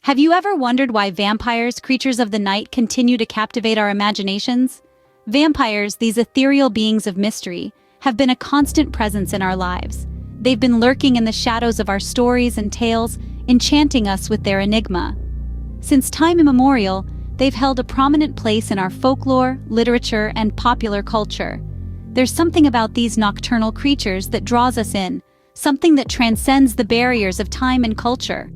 Have you ever wondered why vampires, creatures of the night, continue to captivate our imaginations? Vampires, these ethereal beings of mystery, have been a constant presence in our lives. They've been lurking in the shadows of our stories and tales, enchanting us with their enigma. Since time immemorial, they've held a prominent place in our folklore, literature, and popular culture. There's something about these nocturnal creatures that draws us in, something that transcends the barriers of time and culture.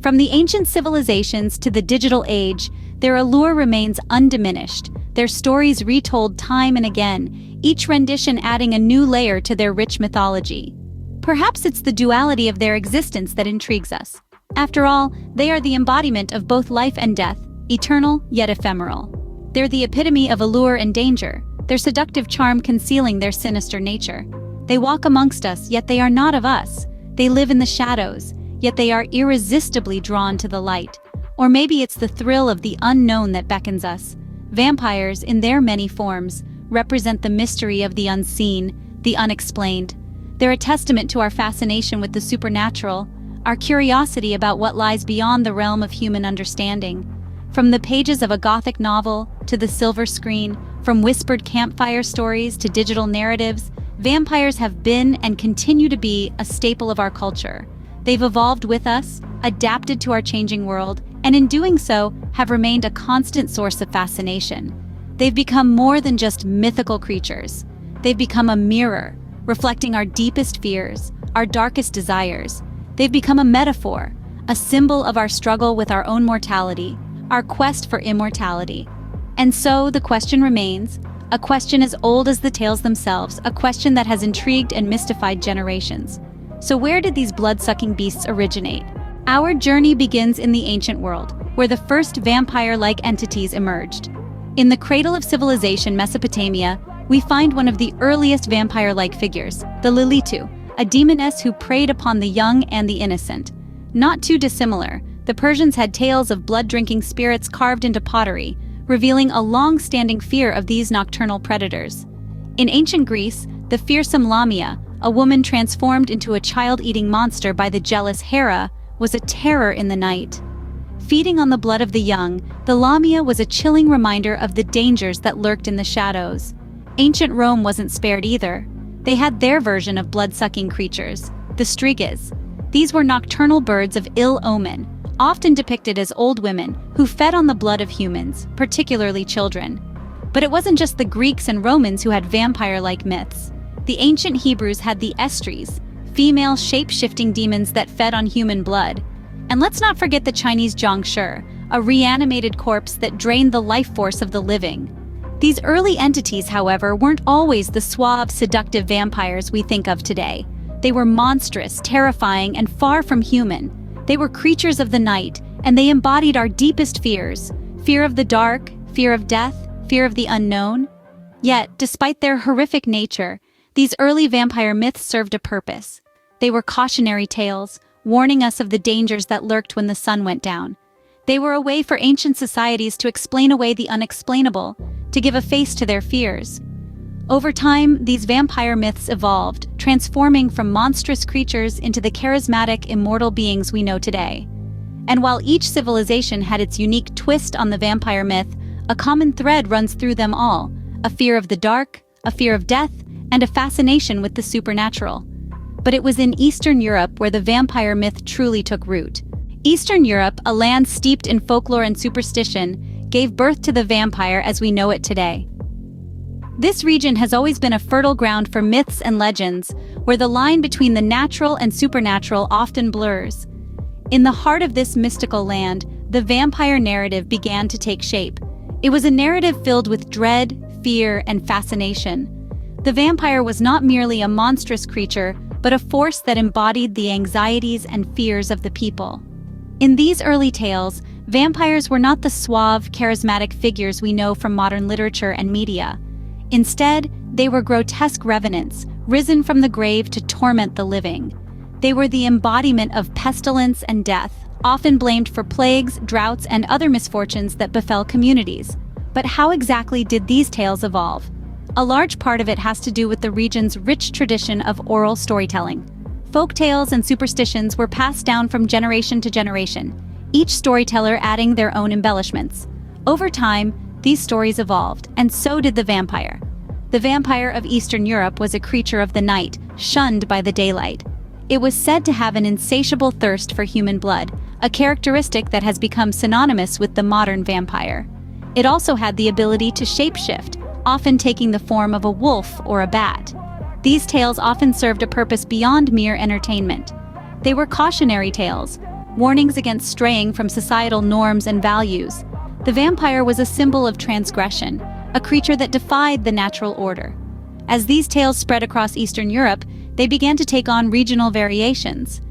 From the ancient civilizations to the digital age, their allure remains undiminished, their stories retold time and again, each rendition adding a new layer to their rich mythology. Perhaps it's the duality of their existence that intrigues us. After all, they are the embodiment of both life and death, eternal yet ephemeral. They're the epitome of allure and danger, their seductive charm concealing their sinister nature. They walk amongst us, yet they are not of us. They live in the shadows, yet they are irresistibly drawn to the light. Or maybe it's the thrill of the unknown that beckons us. Vampires, in their many forms, represent the mystery of the unseen, the unexplained. They're a testament to our fascination with the supernatural, our curiosity about what lies beyond the realm of human understanding. From the pages of a Gothic novel to the silver screen, from whispered campfire stories to digital narratives, vampires have been and continue to be a staple of our culture. They've evolved with us, adapted to our changing world, and in doing so, have remained a constant source of fascination. They've become more than just mythical creatures. They've become a mirror, reflecting our deepest fears, our darkest desires. They've become a metaphor, a symbol of our struggle with our own mortality, our quest for immortality. And so the question remains, a question as old as the tales themselves, a question that has intrigued and mystified generations. So where did these blood-sucking beasts originate? Our journey begins in the ancient world, where the first vampire-like entities emerged. In the cradle of civilization, Mesopotamia, we find one of the earliest vampire-like figures, the Lilitu, a demoness who preyed upon the young and the innocent. Not too dissimilar, the Persians had tales of blood-drinking spirits carved into pottery, revealing a long-standing fear of these nocturnal predators. In ancient Greece, the fearsome Lamia, a woman transformed into a child-eating monster by the jealous Hera, was a terror in the night. Feeding on the blood of the young, the Lamia was a chilling reminder of the dangers that lurked in the shadows. Ancient Rome wasn't spared either. They had their version of blood-sucking creatures, the strigas. These were nocturnal birds of ill omen, often depicted as old women who fed on the blood of humans, particularly children. But it wasn't just the Greeks and Romans who had vampire-like myths. The ancient Hebrews had the estries, female shape-shifting demons that fed on human blood. And let's not forget the Chinese Zhongshi, a reanimated corpse that drained the life force of the living. These early entities, however, weren't always the suave, seductive vampires we think of today. They were monstrous, terrifying, and far from human. They were creatures of the night, and they embodied our deepest fears: fear of the dark, fear of death, fear of the unknown. Yet, despite their horrific nature, these early vampire myths served a purpose. They were cautionary tales, warning us of the dangers that lurked when the sun went down. They were a way for ancient societies to explain away the unexplainable, to give a face to their fears. Over time, these vampire myths evolved, transforming from monstrous creatures into the charismatic, immortal beings we know today. And while each civilization had its unique twist on the vampire myth, a common thread runs through them all: a fear of the dark, a fear of death, and a fascination with the supernatural. But it was in Eastern Europe where the vampire myth truly took root. Eastern Europe, a land steeped in folklore and superstition, gave birth to the vampire as we know it today. This region has always been a fertile ground for myths and legends, where the line between the natural and supernatural often blurs. In the heart of this mystical land, the vampire narrative began to take shape. It was a narrative filled with dread, fear, and fascination. The vampire was not merely a monstrous creature, but a force that embodied the anxieties and fears of the people. In these early tales, vampires were not the suave, charismatic figures we know from modern literature and media. Instead, they were grotesque revenants, risen from the grave to torment the living. They were the embodiment of pestilence and death, often blamed for plagues, droughts, and other misfortunes that befell communities. But how exactly did these tales evolve? A large part of it has to do with the region's rich tradition of oral storytelling. Folk tales and superstitions were passed down from generation to generation, each storyteller adding their own embellishments. Over time, these stories evolved, and so did the vampire. The vampire of Eastern Europe was a creature of the night, shunned by the daylight. It was said to have an insatiable thirst for human blood, a characteristic that has become synonymous with the modern vampire. It also had the ability to shapeshift, often taking the form of a wolf or a bat. These tales often served a purpose beyond mere entertainment. They were cautionary tales, warnings against straying from societal norms and values. The vampire was a symbol of transgression, a creature that defied the natural order. As these tales spread across Eastern Europe, they began to take on regional variations.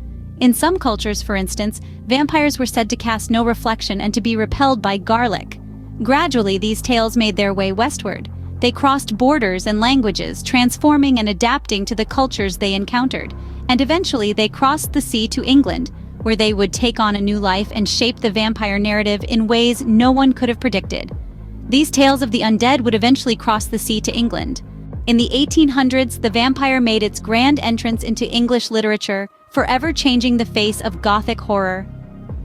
In some cultures, for instance, vampires were said to cast no reflection and to be repelled by garlic. Gradually, these tales made their way westward. They crossed borders and languages, transforming and adapting to the cultures they encountered. And eventually, they crossed the sea to England, where they would take on a new life and shape the vampire narrative in ways no one could have predicted. These tales of the undead would eventually cross the sea to England. In the 1800s, the vampire made its grand entrance into English literature, forever changing the face of Gothic horror.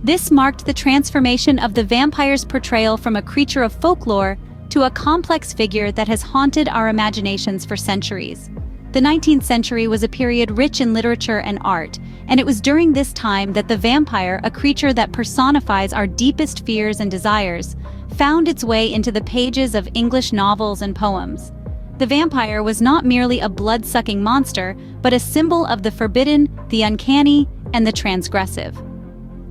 This marked the transformation of the vampire's portrayal from a creature of folklore to a complex figure that has haunted our imaginations for centuries. The 19th century was a period rich in literature and art, and it was during this time that the vampire, a creature that personifies our deepest fears and desires, found its way into the pages of English novels and poems. The vampire was not merely a blood-sucking monster, but a symbol of the forbidden, the uncanny, and the transgressive.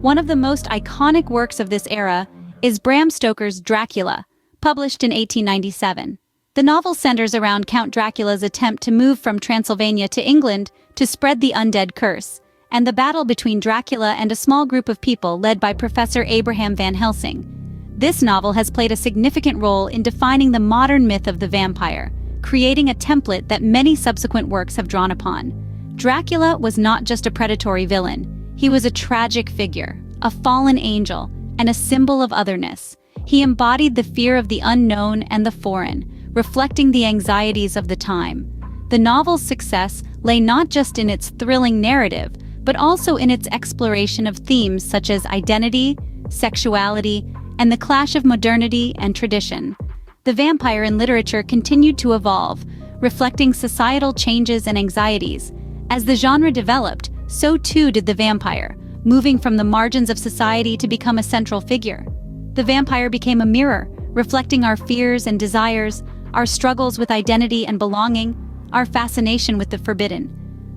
One of the most iconic works of this era is Bram Stoker's Dracula, published in 1897. The novel centers around Count Dracula's attempt to move from Transylvania to England to spread the undead curse, and the battle between Dracula and a small group of people led by Professor Abraham Van Helsing. This novel has played a significant role in defining the modern myth of the vampire, creating a template that many subsequent works have drawn upon. Dracula was not just a predatory villain. He was a tragic figure, a fallen angel, and a symbol of otherness. He embodied the fear of the unknown and the foreign, reflecting the anxieties of the time. The novel's success lay not just in its thrilling narrative, but also in its exploration of themes such as identity, sexuality, and the clash of modernity and tradition. The vampire in literature continued to evolve, reflecting societal changes and anxieties. As the genre developed, so too did the vampire, moving from the margins of society to become a central figure. The vampire became a mirror, reflecting our fears and desires, our struggles with identity and belonging, our fascination with the forbidden.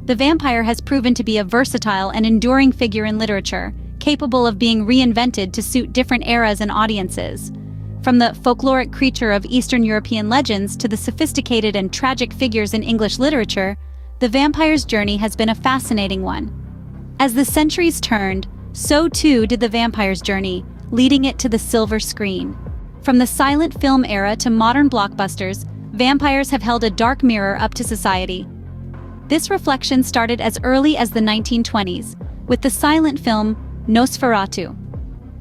The vampire has proven to be a versatile and enduring figure in literature, capable of being reinvented to suit different eras and audiences. From the folkloric creature of Eastern European legends to the sophisticated and tragic figures in English literature, the vampire's journey has been a fascinating one. As the centuries turned, so too did the vampire's journey, leading it to the silver screen. From the silent film era to modern blockbusters, vampires have held a dark mirror up to society. This reflection started as early as the 1920s, with the silent film Nosferatu.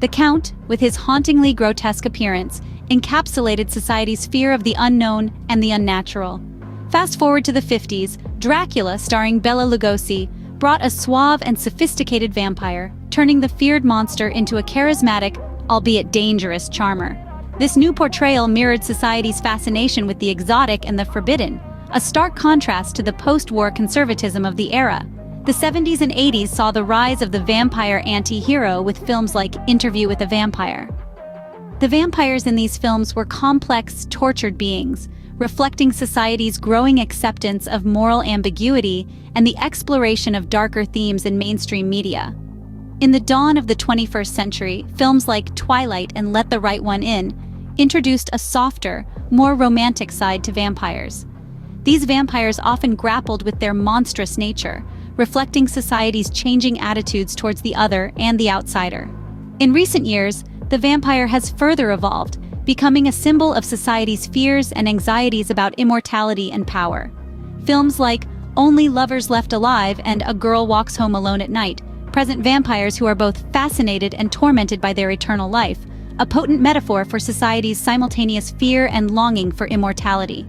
The Count, with his hauntingly grotesque appearance, encapsulated society's fear of the unknown and the unnatural. Fast forward to the 50s, Dracula, starring Bela Lugosi, brought a suave and sophisticated vampire, turning the feared monster into a charismatic, albeit dangerous, charmer. This new portrayal mirrored society's fascination with the exotic and the forbidden, a stark contrast to the post-war conservatism of the era. The 70s and 80s saw the rise of the vampire anti-hero with films like Interview with a Vampire. The vampires in these films were complex, tortured beings, reflecting society's growing acceptance of moral ambiguity and the exploration of darker themes in mainstream media. In the dawn of the 21st century, films like Twilight and Let the Right One In introduced a softer, more romantic side to vampires. These vampires often grappled with their monstrous nature, reflecting society's changing attitudes towards the other and the outsider. In recent years, the vampire has further evolved, becoming a symbol of society's fears and anxieties about immortality and power. Films like Only Lovers Left Alive and A Girl Walks Home Alone at Night present vampires who are both fascinated and tormented by their eternal life, a potent metaphor for society's simultaneous fear and longing for immortality.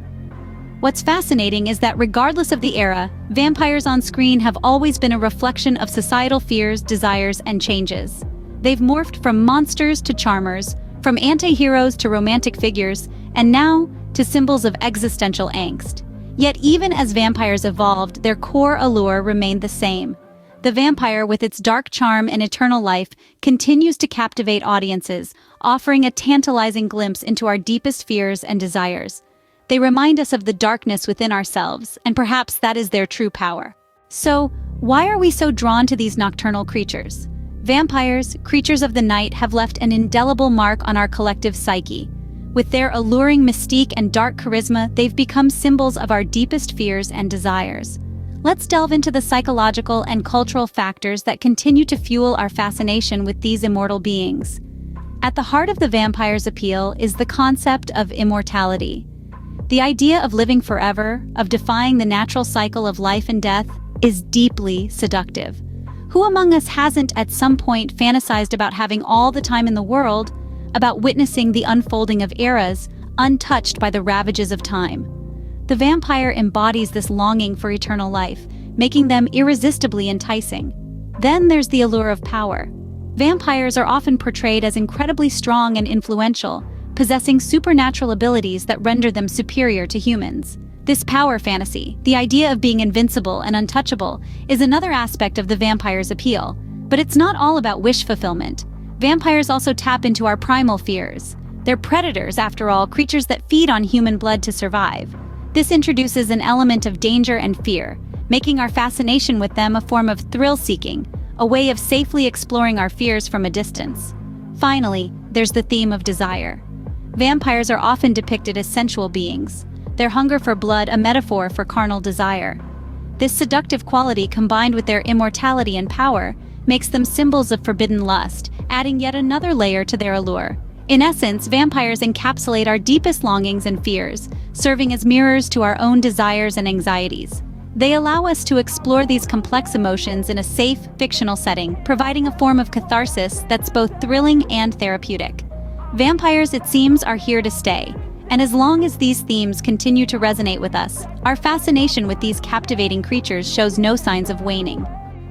What's fascinating is that regardless of the era, vampires on screen have always been a reflection of societal fears, desires, and changes. They've morphed from monsters to charmers, from anti-heroes to romantic figures, and now to symbols of existential angst. Yet even as vampires evolved, their core allure remained the same. The vampire, with its dark charm and eternal life, continues to captivate audiences, offering a tantalizing glimpse into our deepest fears and desires. They remind us of the darkness within ourselves, and perhaps that is their true power. So, why are we so drawn to these nocturnal creatures? Vampires, creatures of the night, have left an indelible mark on our collective psyche. With their alluring mystique and dark charisma, they've become symbols of our deepest fears and desires. Let's delve into the psychological and cultural factors that continue to fuel our fascination with these immortal beings. At the heart of the vampire's appeal is the concept of immortality. The idea of living forever, of defying the natural cycle of life and death, is deeply seductive. Who among us hasn't at some point fantasized about having all the time in the world, about witnessing the unfolding of eras, untouched by the ravages of time? The vampire embodies this longing for eternal life, making them irresistibly enticing. Then there's the allure of power. Vampires are often portrayed as incredibly strong and influential, possessing supernatural abilities that render them superior to humans. This power fantasy, the idea of being invincible and untouchable, is another aspect of the vampire's appeal. But it's not all about wish fulfillment. Vampires also tap into our primal fears. They're predators, after all, creatures that feed on human blood to survive. This introduces an element of danger and fear, making our fascination with them a form of thrill-seeking, a way of safely exploring our fears from a distance. Finally, there's the theme of desire. Vampires are often depicted as sensual beings, their hunger for blood a metaphor for carnal desire. This seductive quality, combined with their immortality and power, makes them symbols of forbidden lust, adding yet another layer to their allure. In essence, vampires encapsulate our deepest longings and fears, serving as mirrors to our own desires and anxieties. They allow us to explore these complex emotions in a safe, fictional setting, providing a form of catharsis that's both thrilling and therapeutic. Vampires, it seems, are here to stay, and as long as these themes continue to resonate with us, our fascination with these captivating creatures shows no signs of waning.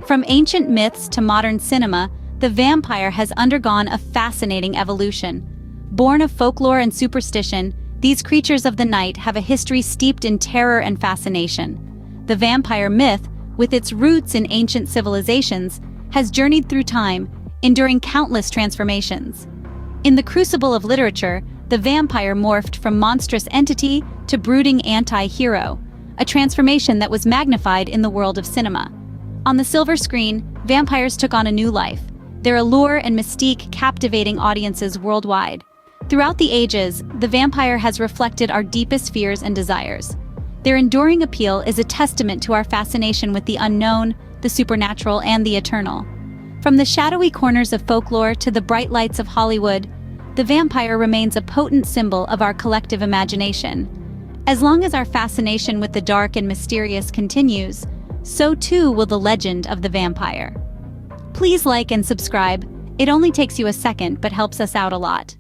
From ancient myths to modern cinema, the vampire has undergone a fascinating evolution. Born of folklore and superstition, these creatures of the night have a history steeped in terror and fascination. The vampire myth, with its roots in ancient civilizations, has journeyed through time, enduring countless transformations. In the crucible of literature, the vampire morphed from monstrous entity to brooding anti-hero, a transformation that was magnified in the world of cinema. On the silver screen, vampires took on a new life, their allure and mystique captivating audiences worldwide. Throughout the ages, the vampire has reflected our deepest fears and desires. Their enduring appeal is a testament to our fascination with the unknown, the supernatural, and the eternal. From the shadowy corners of folklore to the bright lights of Hollywood, the vampire remains a potent symbol of our collective imagination. As long as our fascination with the dark and mysterious continues, so too will the legend of the vampire. Please like and subscribe. It only takes you a second but helps us out a lot.